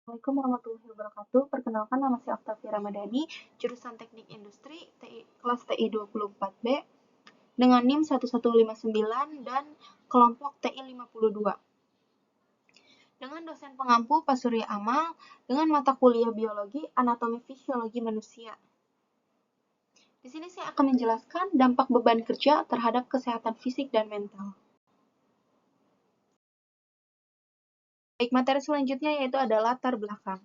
Assalamualaikum warahmatullahi wabarakatuh. Perkenalkan, nama saya Oktavia Ramadhani, jurusan Teknik Industri, kelas TI 24B, dengan NIM 1159 dan kelompok TI 52. Dengan dosen pengampu Pak Surya Amal, dengan mata kuliah Biologi, Anatomi Fisiologi Manusia. Di sini saya akan menjelaskan dampak beban kerja terhadap kesehatan fisik dan mental. Baik, materi selanjutnya yaitu adalah latar belakang.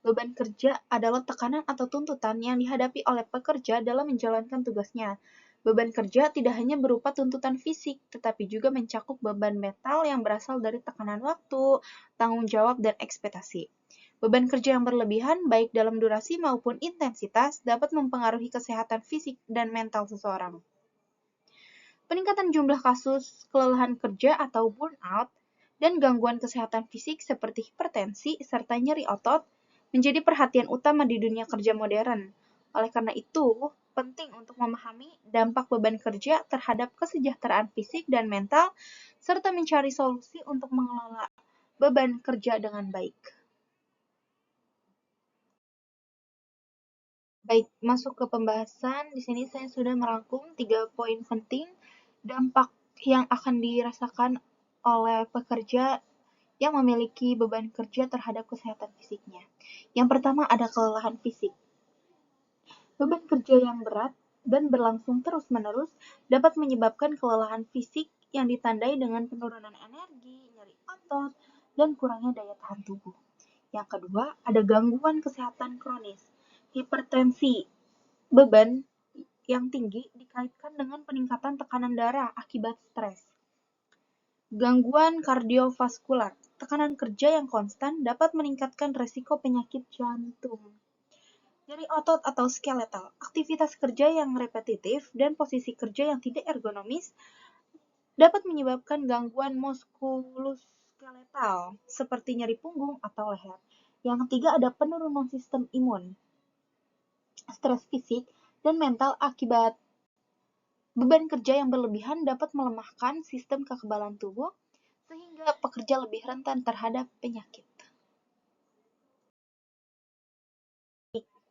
Beban kerja adalah tekanan atau tuntutan yang dihadapi oleh pekerja dalam menjalankan tugasnya. Beban kerja tidak hanya berupa tuntutan fisik, tetapi juga mencakup beban mental yang berasal dari tekanan waktu, tanggung jawab, dan ekspektasi. Beban kerja yang berlebihan, baik dalam durasi maupun intensitas, dapat mempengaruhi kesehatan fisik dan mental seseorang. Peningkatan jumlah kasus kelelahan kerja atau burnout dan gangguan kesehatan fisik seperti hipertensi serta nyeri otot menjadi perhatian utama di dunia kerja modern. Oleh karena itu, penting untuk memahami dampak beban kerja terhadap kesejahteraan fisik dan mental, serta mencari solusi untuk mengelola beban kerja dengan baik. Baik, masuk ke pembahasan. Di sini saya sudah merangkum 3 poin penting dampak yang akan dirasakan oleh pekerja yang memiliki beban kerja terhadap kesehatan fisiknya. Yang pertama ada kelelahan fisik. Beban kerja yang berat dan berlangsung terus-menerus dapat menyebabkan kelelahan fisik yang ditandai dengan penurunan energi, nyeri otot, dan kurangnya daya tahan tubuh. Yang kedua, ada gangguan kesehatan kronis. Hipertensi, beban yang tinggi dikaitkan dengan peningkatan tekanan darah akibat stres. Gangguan kardiovaskular, tekanan kerja yang konstan dapat meningkatkan risiko penyakit jantung. Nyeri otot atau skeletal, aktivitas kerja yang repetitif dan posisi kerja yang tidak ergonomis dapat menyebabkan gangguan muskuloskeletal seperti nyeri punggung atau leher. Yang ketiga ada penurunan sistem imun, stres fisik dan mental akibat beban kerja yang berlebihan dapat melemahkan sistem kekebalan tubuh sehingga pekerja lebih rentan terhadap penyakit.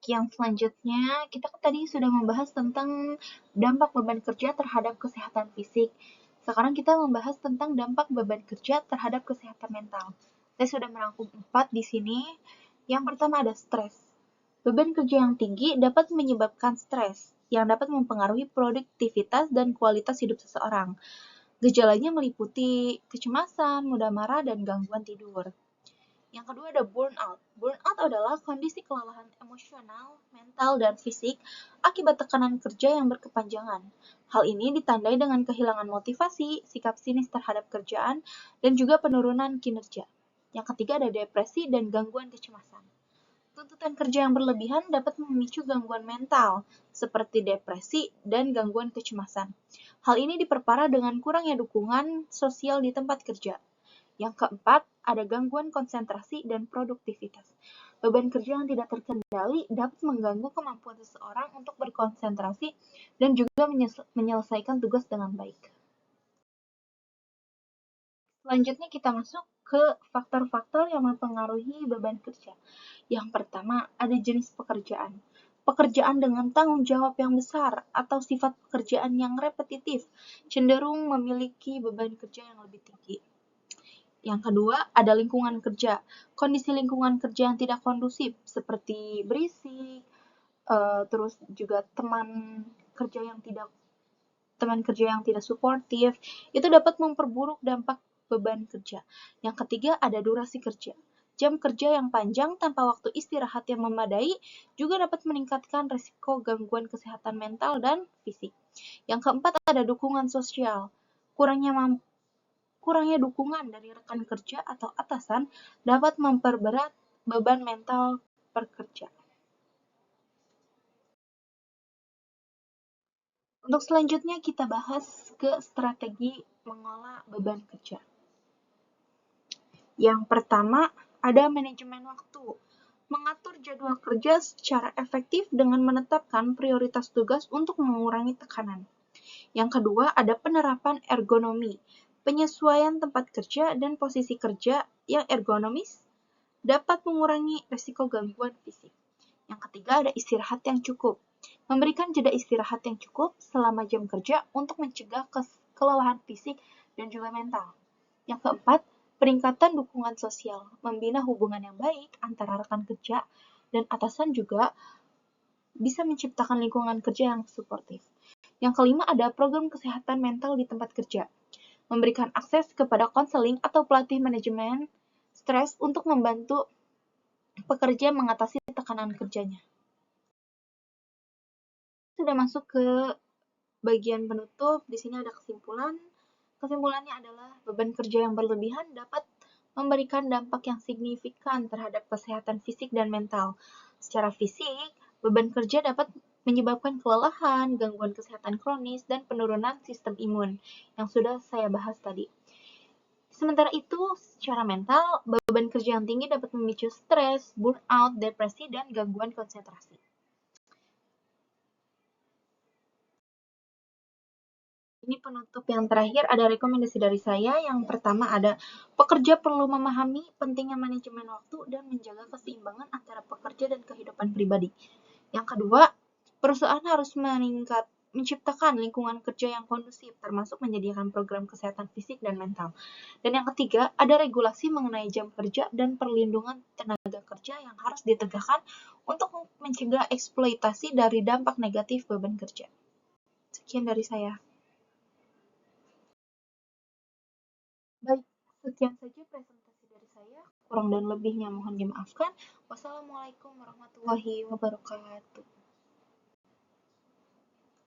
Yang selanjutnya, kita tadi sudah membahas tentang dampak beban kerja terhadap kesehatan fisik. Sekarang kita membahas tentang dampak beban kerja terhadap kesehatan mental. Saya sudah merangkum 4 di sini. Yang pertama ada stres. Beban kerja yang tinggi dapat menyebabkan stres, yang dapat mempengaruhi produktivitas dan kualitas hidup seseorang. Gejalanya meliputi kecemasan, mudah marah, dan gangguan tidur. Yang kedua ada burnout. Burnout adalah kondisi kelelahan emosional, mental, dan fisik akibat tekanan kerja yang berkepanjangan. Hal ini ditandai dengan kehilangan motivasi, sikap sinis terhadap kerjaan, dan juga penurunan kinerja. Yang ketiga ada depresi dan gangguan kecemasan. Tuntutan kerja yang berlebihan dapat memicu gangguan mental, seperti depresi dan gangguan kecemasan. Hal ini diperparah dengan kurangnya dukungan sosial di tempat kerja. Yang keempat, ada gangguan konsentrasi dan produktivitas. Beban kerja yang tidak terkendali dapat mengganggu kemampuan seseorang untuk berkonsentrasi dan juga menyelesaikan tugas dengan baik. Selanjutnya kita masuk ke faktor-faktor yang mempengaruhi beban kerja. Yang pertama, ada jenis pekerjaan. Pekerjaan dengan tanggung jawab yang besar atau sifat pekerjaan yang repetitif cenderung memiliki beban kerja yang lebih tinggi. Yang kedua, ada lingkungan kerja. Kondisi lingkungan kerja yang tidak kondusif, seperti berisik, terus juga teman kerja yang tidak suportif, itu dapat memperburuk dampak beban kerja. Yang ketiga, ada durasi kerja. Jam kerja yang panjang tanpa waktu istirahat yang memadai juga dapat meningkatkan risiko gangguan kesehatan mental dan fisik. Yang keempat, ada dukungan sosial. Kurangnya dukungan dari rekan kerja atau atasan dapat memperberat beban mental pekerja. Untuk selanjutnya kita bahas ke strategi mengolah beban kerja. Yang pertama, ada manajemen waktu. Mengatur jadwal kerja secara efektif dengan menetapkan prioritas tugas untuk mengurangi tekanan. Yang kedua, ada penerapan ergonomi. Penyesuaian tempat kerja dan posisi kerja yang ergonomis dapat mengurangi risiko gangguan fisik. Yang ketiga ada istirahat yang cukup. Memberikan jeda istirahat yang cukup selama jam kerja untuk mencegah kelelahan fisik dan juga mental. Yang keempat, peningkatan dukungan sosial. Membina hubungan yang baik antara rekan kerja dan atasan juga bisa menciptakan lingkungan kerja yang suportif. Yang kelima ada program kesehatan mental di tempat kerja. Memberikan akses kepada konseling atau pelatih manajemen stres untuk membantu pekerja mengatasi tekanan kerjanya. Sudah masuk ke bagian penutup, di sini ada kesimpulan. Kesimpulannya adalah beban kerja yang berlebihan dapat memberikan dampak yang signifikan terhadap kesehatan fisik dan mental. Secara fisik, beban kerja dapat menyebabkan kelelahan, gangguan kesehatan kronis, dan penurunan sistem imun yang sudah saya bahas tadi. Sementara itu, secara mental, beban kerja yang tinggi dapat memicu stres, burnout, depresi, dan gangguan konsentrasi. Ini penutup yang terakhir ada rekomendasi dari saya. Yang pertama ada pekerja perlu memahami pentingnya manajemen waktu dan menjaga keseimbangan antara pekerja dan kehidupan pribadi. Yang kedua, perusahaan harus menciptakan lingkungan kerja yang kondusif, termasuk menyediakan program kesehatan fisik dan mental. Dan yang ketiga, ada regulasi mengenai jam kerja dan perlindungan tenaga kerja yang harus ditegakkan untuk mencegah eksploitasi dari dampak negatif beban kerja. Sekian dari saya. Baik, sekian saja presentasi dari saya. Kurang dan lebihnya mohon dimaafkan. Wassalamualaikum warahmatullahi wabarakatuh.